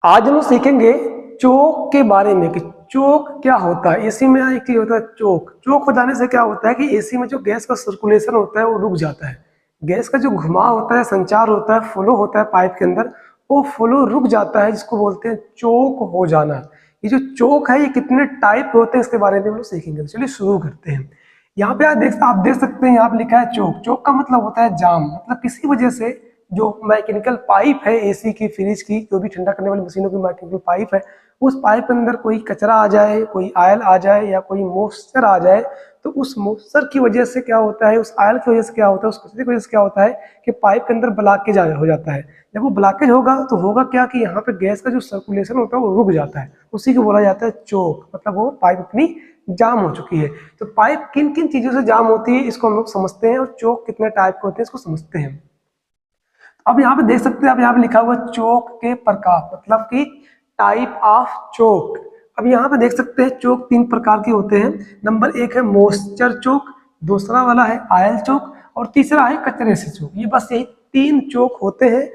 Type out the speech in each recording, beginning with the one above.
आज हम लोग सीखेंगे चोक के बारे में कि चोक क्या होता है। एसी में एक चीज होता है चोक। चोक हो जाने से क्या होता है कि एसी में जो गैस का सर्कुलेशन होता है वो रुक जाता है। गैस का जो घुमाव होता है, संचार होता है, फ्लो होता है पाइप के अंदर, वो फ्लो रुक जाता है, जिसको बोलते हैं चोक हो जाना। ये जो चोक है ये कितने टाइप के होते हैं इसके बारे में हम लोग सीखेंगे। तो चलिए शुरू करते हैं। यहाँ पे आप देख सकते हैं, यहाँ पे लिखा है चोक। चोक का मतलब होता है जाम, मतलब किसी वजह से जो मैकेनिकल पाइप है एसी की, फ्रिज की, जो भी ठंडा करने वाली मशीनों की मैकेनिकल पाइप है, उस पाइप के अंदर कोई कचरा आ जाए, कोई आयल आ जाए या कोई मॉइस्चर आ जाए, तो उस मॉइस्चर की वजह से क्या होता है, उस आयल की वजह से क्या होता है, उस कचरे की वजह से क्या होता है कि पाइप के अंदर ब्लॉकेज हो जाता है। जब वो ब्लॉकेज होगा तो होगा क्या कि यहाँ पे गैस का जो सर्कुलेशन होता है वो रुक जाता है। उसी को बोला जाता है चोक, मतलब वो पाइप अपनी जाम हो चुकी है। तो पाइप किन किन चीजों से जाम होती है इसको हम लोग समझते हैं, और चोक कितने टाइप के होते हैं इसको समझते हैं। अब यहाँ पे देख सकते हैं, अब यहाँ पे लिखा हुआ चोक के प्रकार, मतलब कि टाइप ऑफ चोक। अब यहाँ पे देख सकते हैं चोक तीन प्रकार के होते हैं। नंबर एक है मॉइस्चर चोक, दूसरा वाला है आयल चोक, और तीसरा है कचरे से चोक। ये बस यही तीन चोक होते हैं।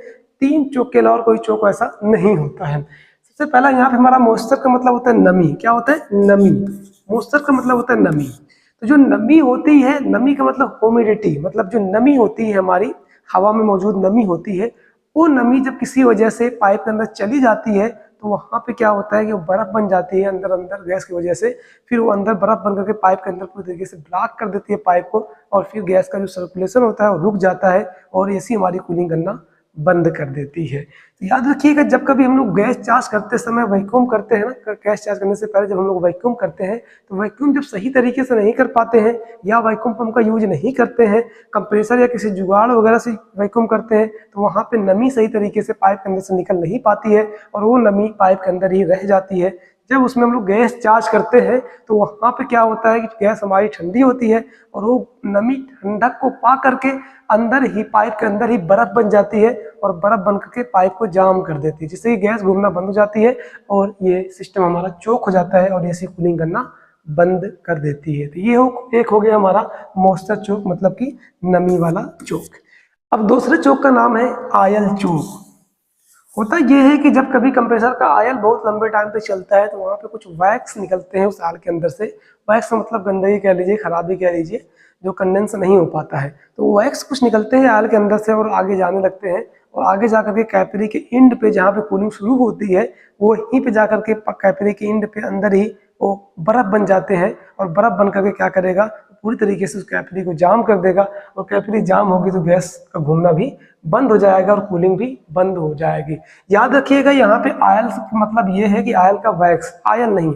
तीन चोक के अलावा कोई चोक ऐसा नहीं होता है। सबसे पहला यहाँ पे हमारा मॉइस्चर का मतलब होता है नमी। क्या होता है? नमी। मॉइस्चर का मतलब होता है नमी। तो जो नमी होती है, नमी का मतलब ह्यूमिडिटी, मतलब जो नमी होती है हमारी हवा में मौजूद नमी होती है, वो नमी जब किसी वजह से पाइप के अंदर चली जाती है तो वहां पे क्या होता है कि वो बर्फ बन जाती है अंदर अंदर गैस की वजह से। फिर वो अंदर बर्फ बन करके पाइप के अंदर पूरी तरीके से ब्लॉक कर देती है पाइप को, और फिर गैस का जो सर्कुलेशन होता है वो रुक जाता है, और एसी हमारी कूलिंग करना बंद कर देती है। तो याद रखिएगा, जब कभी हम लोग गैस चार्ज करते समय वैक्यूम करते हैं ना, गैस चार्ज करने से पहले जब हम लोग वैक्यूम करते हैं, तो वैक्यूम जब सही तरीके से नहीं कर पाते हैं या वैक्यूम पंप का यूज नहीं करते हैं, कंप्रेसर या किसी जुगाड़ वगैरह से वैक्यूम करते हैं, तो वहाँ पे नमी सही तरीके से पाइप के अंदर से निकल नहीं पाती है, और वो नमी पाइप के अंदर ही रह जाती है। जब उसमें हम लोग गैस चार्ज करते हैं तो वहाँ पे क्या होता है कि गैस हमारी ठंडी होती है, और वो नमी ठंडक को पा करके अंदर ही पाइप के अंदर ही बर्फ बन जाती है, और बर्फ बन करके पाइप को जाम कर देती है, जिससे गैस घूमना बंद हो जाती है, और ये सिस्टम हमारा चोक हो जाता है और एसी कूलिंग करना बंद कर देती है। तो ये एक हो गया हमारा मॉइस्चर चोक, मतलब कि नमी वाला चोक। अब दूसरे चोक का नाम है आयल चोक। होता यह है कि जब कभी कंप्रेसर का आयल बहुत लंबे टाइम पे चलता है तो वहाँ पे कुछ वैक्स निकलते हैं उस आयल के अंदर से। वैक्स का मतलब गंदगी कह लीजिए, खराबी कह लीजिए, जो कंडेंस नहीं हो पाता है। तो वैक्स कुछ निकलते हैं आयल के अंदर से और आगे जाने लगते हैं, और आगे जाकर के कैपिलरी के इंड पे जहाँ पे कूलिंग शुरू होती है, वो वहीं पे जाकर के कैपिलरी के इंड पे अंदर ही वो बर्फ बन जाते हैं, और बर्फ बन करके क्या करेगा, पूरी तरीके से उस कैपिलरी को जाम कर देगा, और कैपिलरी जाम होगी तो गैस का घूमना भी बंद हो जाएगा और कूलिंग भी बंद हो जाएगी। याद रखिएगा, यहाँ पे आयल मतलब ये है कि आयल का वैक्स, आयल नहीं,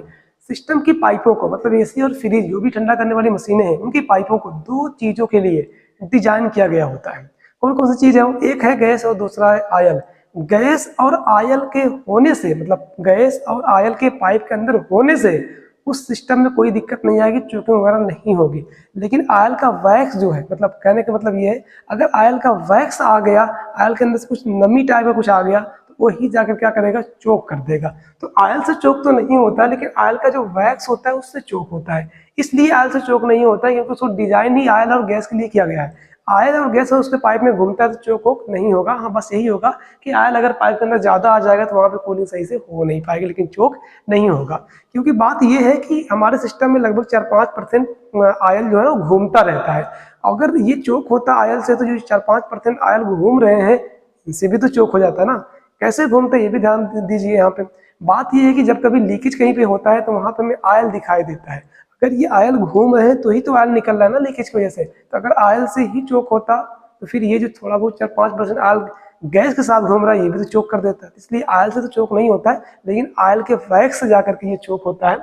सिस्टम की पाइपों को, मतलब एसी और फ्रिज जो भी ठंडा करने वाली मशीनें हैं उनकी पाइपों को दो चीजों के लिए डिजाइन किया गया होता है। कौन कौन सी चीज है वो? एक है गैस और दूसरा है आयल। गैस और आयल के होने से, मतलब गैस और आयल के पाइप के अंदर होने से उस सिस्टम में कोई दिक्कत नहीं आएगी, चोकिंग वगैरह नहीं होगी। लेकिन आयल का वैक्स जो है, मतलब कहने का मतलब ये है, अगर आयल का वैक्स आ गया, आयल के अंदर से कुछ नमी टाइप का कुछ आ गया, तो वही जाकर क्या करेगा, चोक कर देगा। तो आयल से चोक तो नहीं होता, लेकिन आयल का जो वैक्स होता है उससे चोक होता है। इसलिए आयल से चोक नहीं होता है क्योंकि उसको डिजाइन ही आयल और गैस के लिए किया गया है। आयल और गैस उसके पाइप में घूमता है तो चोक वोक नहीं होगा। हाँ, बस यही होगा कि आयल अगर पाइप के अंदर ज्यादा आ जाएगा तो वहां पे कूलिंग सही से हो नहीं पाएगी, लेकिन चोक नहीं होगा। क्योंकि बात यह है कि हमारे सिस्टम में लगभग 4-5% आयल जो है वो घूमता रहता है। अगर ये चोक होता आयल से, तो जो 4-5% आयल घूम रहे हैं इनसे भी तो चोक हो जाता है ना। कैसे घूमते, ये भी ध्यान दीजिए। यहाँ पे बात यह है कि जब कभी लीकेज कहीं पे होता है तो वहां पे हमें आयल दिखाई देता है। अगर ये आयल घूम रहे हैं तो ही तो आयल निकल रहा है ना लीकेज की वजह से। तो अगर आयल से ही चोक होता तो फिर ये जो थोड़ा बहुत 4-5% आयल गैस के साथ घूम रहा है ये भी तो चोक कर देता है। इसलिए आयल से तो चोक नहीं होता है, लेकिन आयल के वैक्स से जाकर के ये चोक होता है,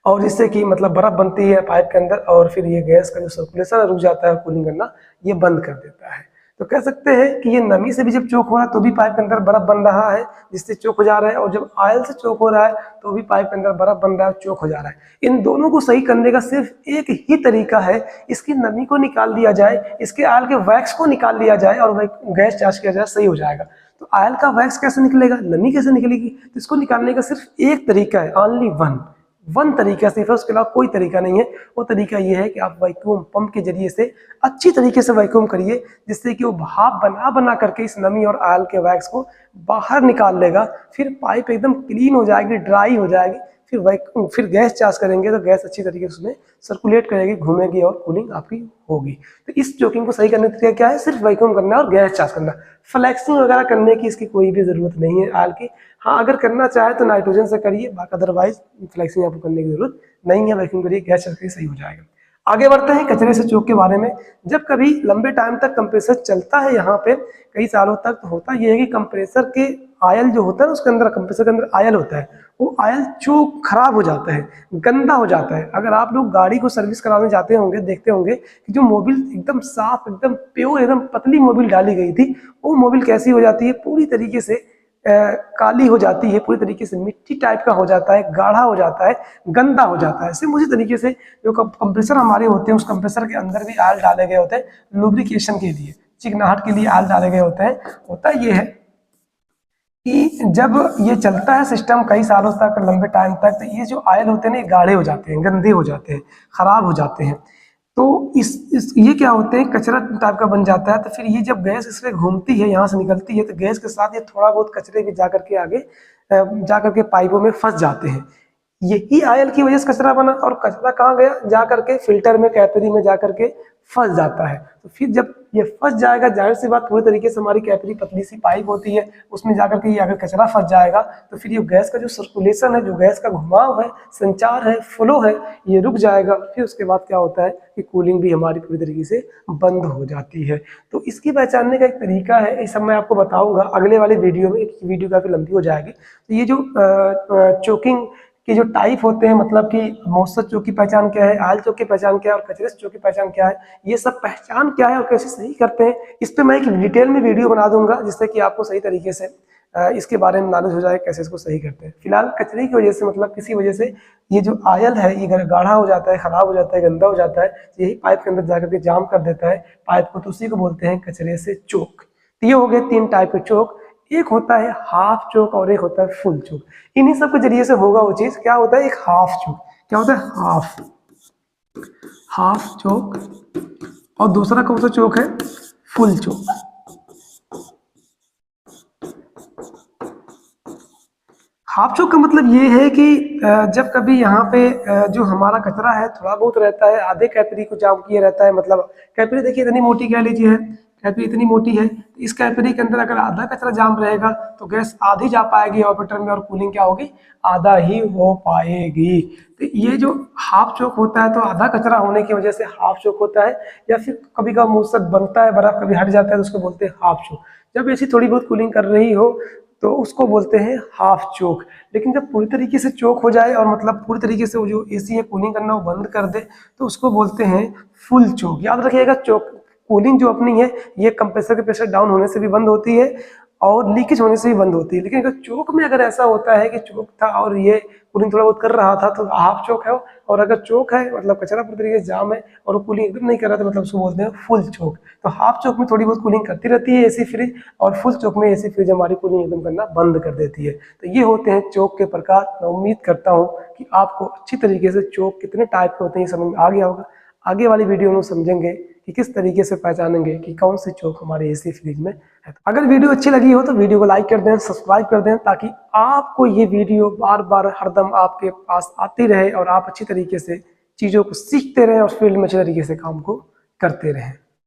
और जिससे कि मतलब बर्फ बनती है पाइप के अंदर, और फिर ये गैस का जो सर्कुलेशन रुक जाता है, कूलिंग करना ये बंद कर देता है। तो कह सकते हैं कि ये नमी से भी जब चोक हो रहा है तो भी पाइप के अंदर बर्फ बन रहा है, जिससे चोक हो जा रहा है, और जब आयल से चोक हो रहा है तो भी पाइप के अंदर बर्फ बन रहा है, चोक हो जा रहा है। इन दोनों को सही करने का सिर्फ एक ही तरीका है, इसकी नमी को निकाल दिया जाए, इसके आयल के वैक्स को निकाल लिया जाए और गैस चार्ज किया जाए, सही हो जाएगा। तो आयल का वैक्स कैसे निकलेगा, नमी कैसे निकलेगी? तो इसको निकालने का सिर्फ एक तरीका है, ओनली वन, वन तरीका सिर्फ है, उसके अलावा कोई तरीका नहीं है। वो तरीका ये है कि आप वैक्यूम पंप के जरिए से अच्छी तरीके से वैक्यूम करिए, जिससे कि वो भाप बना बना करके इस नमी और ऑयल के वैक्स को बाहर निकाल लेगा। फिर पाइप एकदम क्लीन हो जाएगी, ड्राई हो जाएगी। फिर गैस चार्ज करेंगे तो गैस अच्छी तरीके से उसमें सर्कुलेट करेगी, घूमेगी और कूलिंग आपकी होगी। तो इस चोकिंग को सही करने का तरीका क्या है? सिर्फ वैक्यूम करना है और गैस चार्ज करना। फ्लैक्सिंग वगैरह करने की इसकी कोई भी जरूरत नहीं है ऑयल की। हाँ, अगर करना चाहे तो नाइट्रोजन से करिए, बाकी अदरवाइज फ्लैक्सिंग आपको करने की जरूरत नहीं है। वैक्यूम करिए, गैस चार्ज करिए, सही हो जाएगा। आगे बढ़ते हैं कचरे से चोक के बारे में। जब कभी लंबे टाइम तक कंप्रेसर चलता है यहाँ पे कई सालों तक, तो होता यह है कि कंप्रेसर के आयल जो होता है ना, उसके अंदर कंप्रेसर के अंदर आयल होता है, वो आयल चोक खराब हो जाता है, गंदा हो जाता है। अगर आप लोग गाड़ी को सर्विस कराने जाते होंगे, देखते होंगे कि जो मोबिल एकदम साफ, एकदम प्योर, एकदम पतली मोबिल डाली गई थी, वो मोबिल कैसी हो जाती है? पूरी तरीके से काली हो जाती है, पूरी तरीके से मिट्टी टाइप का हो जाता है, गाढ़ा हो जाता है, गंदा हो जाता है। सेम उसी तरीके से जो कंप्रेसर हमारे होते हैं, उस कंप्रेसर के अंदर भी आयल डाले गए होते हैं लुब्रिकेशन के लिए, चिकनाहट के लिए आयल डाले गए होते हैं। होता ये है कि जब ये चलता है सिस्टम कई सालों तक, लंबे टाइम तक, तो ये जो आयल होते हैं ना, ये गाढ़े हो जाते हैं, गंदे हो जाते हैं, खराब हो जाते हैं। तो इस ये क्या होते हैं, कचरा टाइप का बन जाता है। तो फिर ये जब गैस इसमें घूमती है, यहाँ से निकलती है, तो गैस के साथ ये थोड़ा बहुत कचरे भी जाकर के आगे जाकर के पाइपों में फंस जाते हैं। यही आयल की वजह से कचरा बना, और कचरा कहाँ गया? जा करके फिल्टर में, कैपिलरी में जा करके फंस जाता है। तो फिर जब ये फंस जाएगा, जाहिर सी बात, पूरी तरीके से हमारी कैपिलरी पतली सी पाइप होती है, उसमें जाकर के ये अगर कचरा फंस जाएगा, तो फिर ये गैस का जो सर्कुलेशन है, जो गैस का घुमाव है, संचार है, फ्लो है, ये रुक जाएगा। फिर उसके बाद क्या होता है कि कूलिंग भी हमारी पूरी तरीके से बंद हो जाती है। तो इसकी पहचानने का एक तरीका है, ये सब मैं आपको बताऊंगा अगले वाले वीडियो में। वीडियो काफी लंबी हो जाएगी। तो ये जो चोकिंग के जो टाइप होते हैं, मतलब कि मौसत चोक की पहचान क्या है, आयल चोक की पहचान क्या है, और कचरे चोक की पहचान क्या है, ये सब पहचान क्या है और कैसे सही करते हैं, इस पे मैं एक डिटेल में वीडियो बना दूंगा, जिससे कि आपको सही तरीके से इसके बारे में नॉलेज हो जाए कैसे इसको सही करते हैं। फिलहाल कचरे की वजह से, मतलब किसी वजह से ये जो आयल है ये गाढ़ा हो जाता है, खराब हो जाता है, गंदा हो जाता है, तो यही पाइप के अंदर जाकर के जाम कर देता है पाइप को, तो उसी को बोलते हैं कचरे से चोक। तो ये हो गए 3 टाइप के चोक। एक होता है हाफ चोक और एक होता है फुल चोक। इन्हीं सब के जरिए से होगा वो चीज। क्या होता है? एक हाफ चोक। क्या होता है? हाफ चोक। और दूसरा कौन सा चोक है? फुल चोक। हाफ चोक का मतलब ये है कि जब कभी यहाँ पे जो हमारा कचरा है थोड़ा बहुत रहता है, आधे कैपिलरी को जाम किए रहता है। मतलब कैपिलरी देखिए इतनी मोटी कह लीजिए है, कैपिलरी इतनी मोटी है, तो इस कैपिलरी के अंदर अगर आधा कचरा जाम रहेगा तो गैस आधी जा पाएगी ऑपरेटर में, और कूलिंग क्या होगी? आधा ही हो पाएगी। तो ये जो हाफ चोक होता है, तो आधा कचरा होने की वजह से हाफ चोक होता है। या फिर कभी का मूसक बनता है, बर्फ कभी हट जाता है, तो उसको बोलते हैं हाफ चोक। जब ऐसी थोड़ी बहुत कूलिंग कर रही हो तो उसको बोलते हैं हाफ चोक। लेकिन जब पूरी तरीके से चोक हो जाए, और मतलब पूरी तरीके से वो जो एसी है कूलिंग करना वो बंद कर दे, तो उसको बोलते हैं फुल चोक। याद रखिएगा, चोक कूलिंग जो अपनी है ये कंप्रेसर के प्रेशर डाउन होने से भी बंद होती है और लीकेज होने से भी बंद होती है। लेकिन अगर चोक में अगर ऐसा होता है कि चोक था और ये कूलिंग थोड़ा बहुत कर रहा था, तो हाफ चोक है। और अगर चोक है, मतलब कचरा पूरी तरीके से जाम है और वो कूलिंग एकदम नहीं कर रहा था, मतलब उसको बोलते हैं फुल चोक। तो हाफ चोक में थोड़ी बहुत कूलिंग करती रहती है एसी फ्रिज, और फुल चोक में एसी फ्रिज हमारी कूलिंग एकदम करना बंद कर देती है। तो ये होते हैं चोक के प्रकार। मैं उम्मीद करता हूँ कि आपको अच्छी तरीके से चोक कितने टाइप के होते हैं समझ में आ गया होगा। आगे वाली वीडियो में समझेंगे कि किस तरीके से पहचानेंगे कि कौन सी चोक हमारे एसी फ्रिज में है। अगर वीडियो अच्छी लगी हो तो वीडियो को लाइक कर दें, सब्सक्राइब कर दें, ताकि आपको ये वीडियो बार बार हरदम आपके पास आती रहे और आप अच्छी तरीके से चीज़ों को सीखते रहें और फील्ड में अच्छे तरीके से काम को करते रहें।